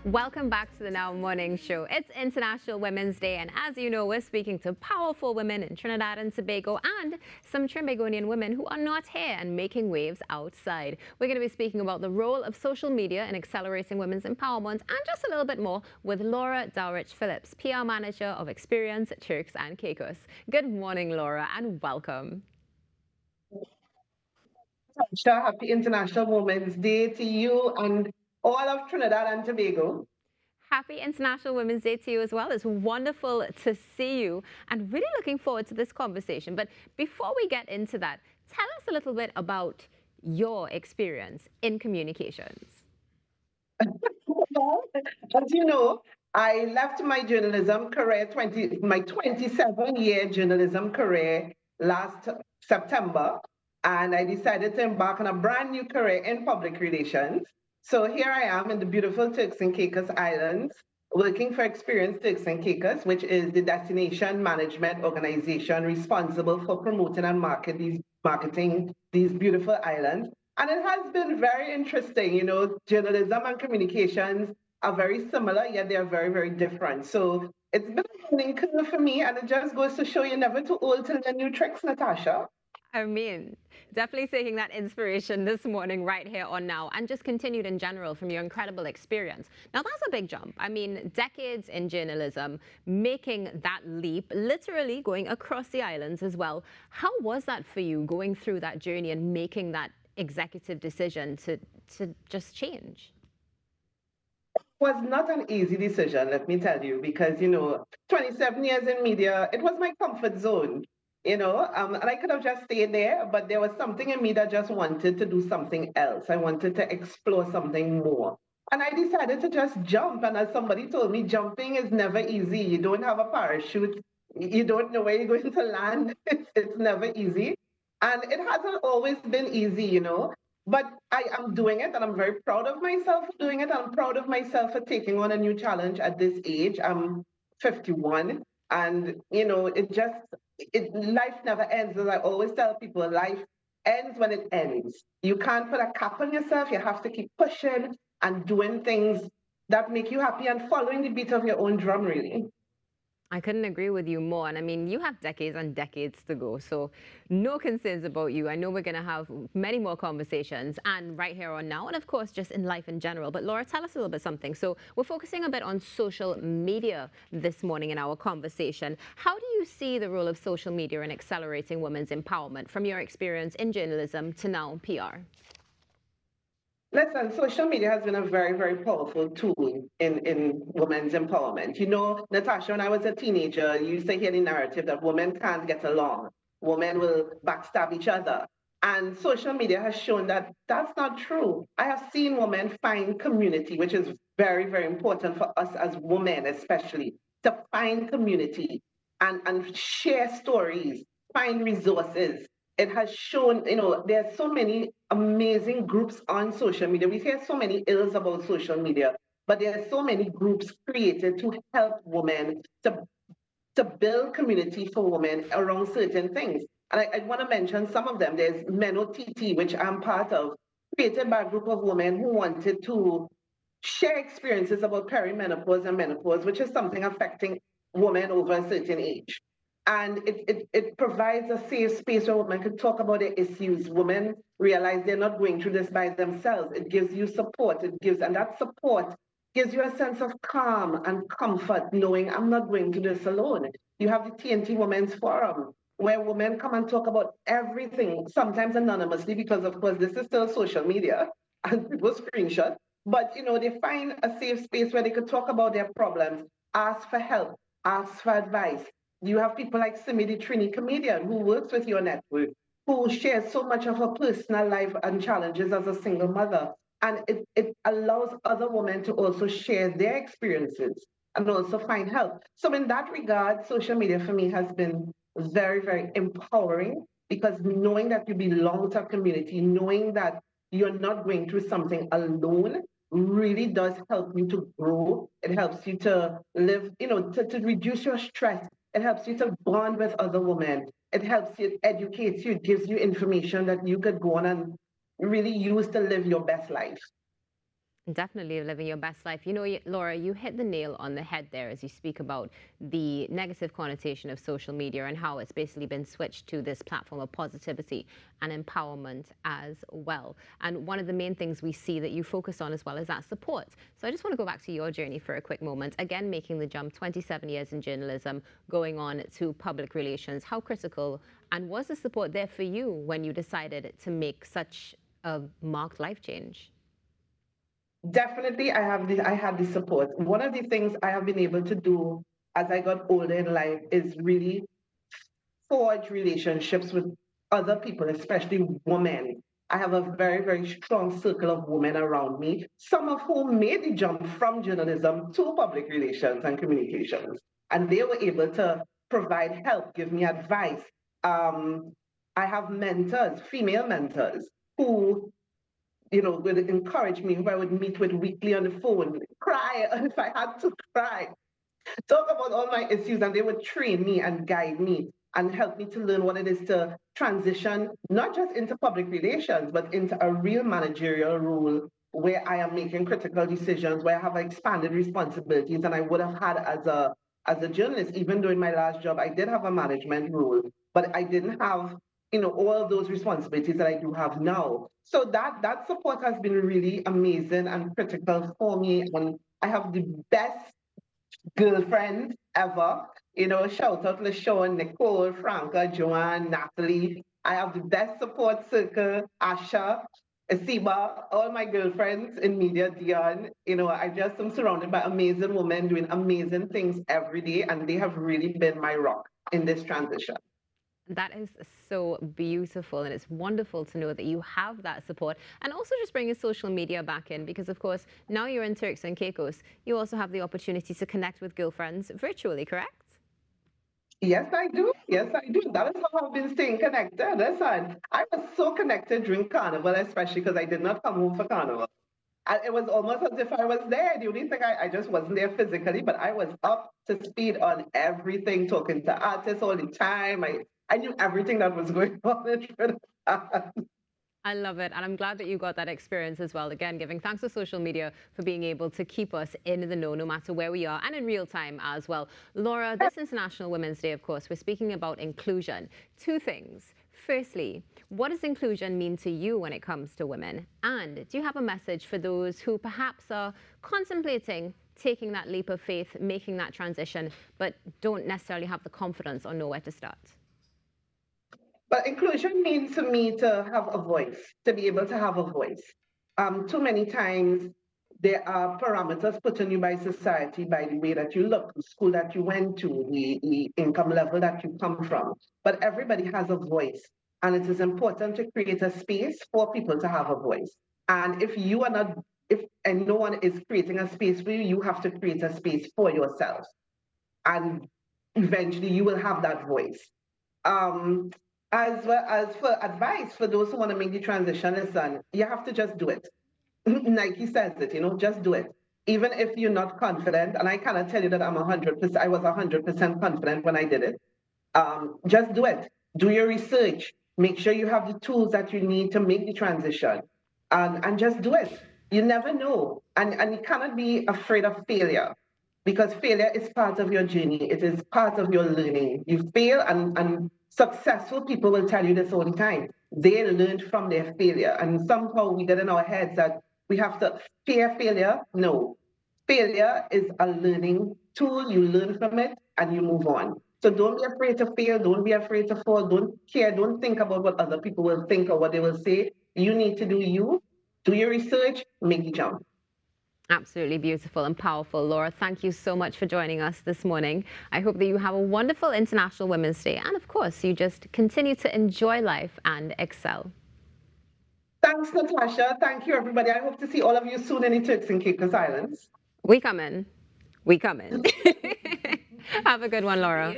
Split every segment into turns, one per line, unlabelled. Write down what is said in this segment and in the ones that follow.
Welcome back to the Now Morning Show. It's International Women's Day, and as you know, we're speaking to powerful women in Trinidad and Tobago and some Trinbagonian women who are not here and making waves outside. We're going to be speaking about the role of social media in accelerating women's empowerment and just a little bit more with Laura Dowrich Phillips, PR Manager of Experience Turks and Caicos. Good morning, Laura, and welcome.
Happy International Women's Day to you and all of Trinidad and Tobago.
Happy International Women's Day to you as well. It's wonderful to see you and really looking forward to this conversation. But before we get into that, tell us a little bit about your experience in communications.
As you know, I left my journalism career, my 27-year journalism career last September, and I decided to embark on a brand new career in public relations. So here I am in the beautiful Turks and Caicos Islands, working for Experience Turks and Caicos, which is the destination management organization responsible for promoting and marketing these beautiful islands. And it has been very interesting. You know, journalism and communications are very similar, yet they are very, very different. So it's been a learning curve for me, and it just goes to show you're never too old to learn new tricks, Natasha.
I mean, definitely taking that inspiration this morning right here on Now and just continued in general from your incredible experience. Now, that's a big jump. I mean, decades in journalism, making that leap, literally going across the islands as well. How was that for you going through that journey and making that executive decision to just change?
Was not an easy decision, let me tell you, because, you know, 27 years in media, it was my comfort zone, and I could have just stayed there, but there was something in me that just wanted to do something else. I wanted to explore something more. And I decided to just jump. And as somebody told me, jumping is never easy. You don't have a parachute. You don't know where you're going to land. It's never easy. And it hasn't always been easy, but I am doing it and I'm very proud of myself for doing it. I'm proud of myself for taking on a new challenge at this age. I'm 51 and life never ends. As I always tell people, life ends when it ends. You can't put a cap on yourself. You have to keep pushing and doing things that make you happy and following the beat of your own drum, really.
I couldn't agree with you more. And I mean, you have decades and decades to go. So no concerns about you. I know we're going to have many more conversations and right here on Now. And of course, just in life in general. But Laura, tell us a little bit something. So we're focusing a bit on social media this morning in our conversation. How do you see the role of social media in accelerating women's empowerment from your experience in journalism to now PR?
Listen, social media has been a very, very powerful tool in women's empowerment. You know, Natasha, when I was a teenager, you used to hear the narrative that women can't get along, women will backstab each other. And social media has shown that that's not true. I have seen women find community, which is very, very important for us as women, especially to find community and share stories, find resources. It has shown, there's so many amazing groups on social media. We hear so many ills about social media, but there are so many groups created to help women to build community for women around certain things. And I want to mention some of them. There's MenoTT, which I'm part of, created by a group of women who wanted to share experiences about perimenopause and menopause, which is something affecting women over a certain age. And it provides a safe space where women can talk about their issues. Women realize they're not going through this by themselves. It gives you support. And that support gives you a sense of calm and comfort, knowing I'm not going through this alone. You have the TNT Women's Forum, where women come and talk about everything, sometimes anonymously, because of course this is still social media and people screenshot. But they find a safe space where they could talk about their problems, ask for help, ask for advice. You have people like Simi the Trini comedian who works with your network, who shares so much of her personal life and challenges as a single mother. And it allows other women to also share their experiences and also find help. So in that regard, social media for me has been very, very empowering because knowing that you belong to a community, knowing that you're not going through something alone really does help you to grow. It helps you to live, to reduce your stress. It helps you to bond with other women. It helps you, it educates you, it gives you information that you could go on and really use to live your best life.
Definitely living your best life. You know, Laura, you hit the nail on the head there as you speak about the negative connotation of social media and how it's basically been switched to this platform of positivity and empowerment as well. And one of the main things we see that you focus on as well is that support. So I just want to go back to your journey for a quick moment. Again, making the jump, 27 years in journalism, going on to public relations. How critical and was the support there for you when you decided to make such a marked life change?
Definitely, I had the support. One of the things I have been able to do as I got older in life is really forge relationships with other people, especially women. I have a very, very strong circle of women around me, some of whom made the jump from journalism to public relations and communications. And they were able to provide help, give me advice. I have mentors, female mentors, who would encourage me, who I would meet with weekly on the phone, cry if I had to cry, talk about all my issues, and they would train me and guide me and help me to learn what it is to transition, not just into public relations, but into a real managerial role where I am making critical decisions, where I have expanded responsibilities than I would have had as a journalist. Even though in my last job I did have a management role, but I didn't have all those responsibilities that I do have now. So that support has been really amazing and critical for me. And I have the best girlfriends ever. Shout out to Sean, Nicole, Franca, Joanne, Natalie. I have the best support circle, Asha, Asiba, all my girlfriends in media, Dion. I just am surrounded by amazing women doing amazing things every day, and they have really been my rock in this transition.
That is so beautiful, and it's wonderful to know that you have that support. And also just bringing social media back in, because of course, now you're in Turks and Caicos, you also have the opportunity to connect with girlfriends virtually, correct?
Yes, I do. Yes, I do. That is how I've been staying connected. Listen, I was so connected during Carnival, especially because I did not come home for Carnival. And it was almost as if I was there. The only thing I just wasn't there physically, but I was up to speed on everything, talking to artists all the time. I knew everything that was going on in Trinidad.
I love it. And I'm glad that you got that experience as well. Again, giving thanks to social media for being able to keep us in the know, no matter where we are, and in real time as well. Laura, this International Women's Day, of course, we're speaking about inclusion. Two things. Firstly, what does inclusion mean to you when it comes to women? And do you have a message for those who perhaps are contemplating taking that leap of faith, making that transition, but don't necessarily have the confidence or know where to start?
But inclusion means to me to have a voice, to be able to have a voice. Too many times there are parameters put on you by society, by the way that you look, the school that you went to, the income level that you come from. But everybody has a voice. And it is important to create a space for people to have a voice. And if you are not, if and no one is creating a space for you, you have to create a space for yourself. And eventually you will have that voice. As well as for advice for those who want to make the transition, listen, you have to just do it. Nike says it, just do it. Even if you're not confident, and I cannot tell you that I'm 100%, I was 100% confident when I did it. Just do it. Do your research. Make sure you have the tools that you need to make the transition. And just do it. You never know. And you cannot be afraid of failure, because failure is part of your journey. It is part of your learning. You fail, and successful people will tell you this all the time. They learned from their failure. And somehow we get in our heads that we have to fear failure. No. Failure is a learning tool. You learn from it and you move on. So don't be afraid to fail. Don't be afraid to fall. Don't care. Don't think about what other people will think or what they will say. You need to do you. Do your research. Make the jump.
Absolutely beautiful and powerful. Laura, thank you so much for joining us this morning. I hope that you have a wonderful International Women's Day. And of course, you just continue to enjoy life and excel.
Thanks, Natasha. Thank you, everybody. I hope to see all of you soon in the Turks and Caicos Islands.
We come in. We come in. Have a good one, Laura.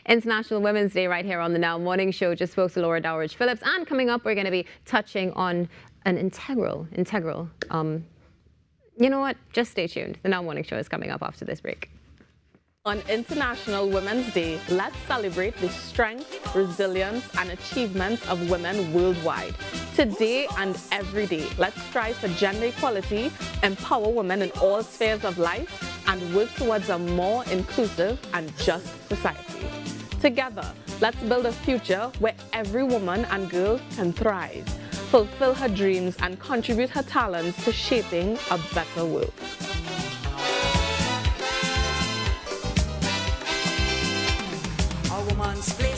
International Women's Day right here on the Now Morning Show. Just spoke to Laura Dowridge Phillips. And coming up, we're going to be touching on an integral you know what? Just stay tuned. The Now Morning Show is coming up after this break.
On International Women's Day, let's celebrate the strength, resilience, and achievements of women worldwide. Today and every day, let's strive for gender equality, empower women in all spheres of life, and work towards a more inclusive and just society. Together, let's build a future where every woman and girl can thrive, fulfill her dreams, and contribute her talents to shaping a better world.
A woman's place.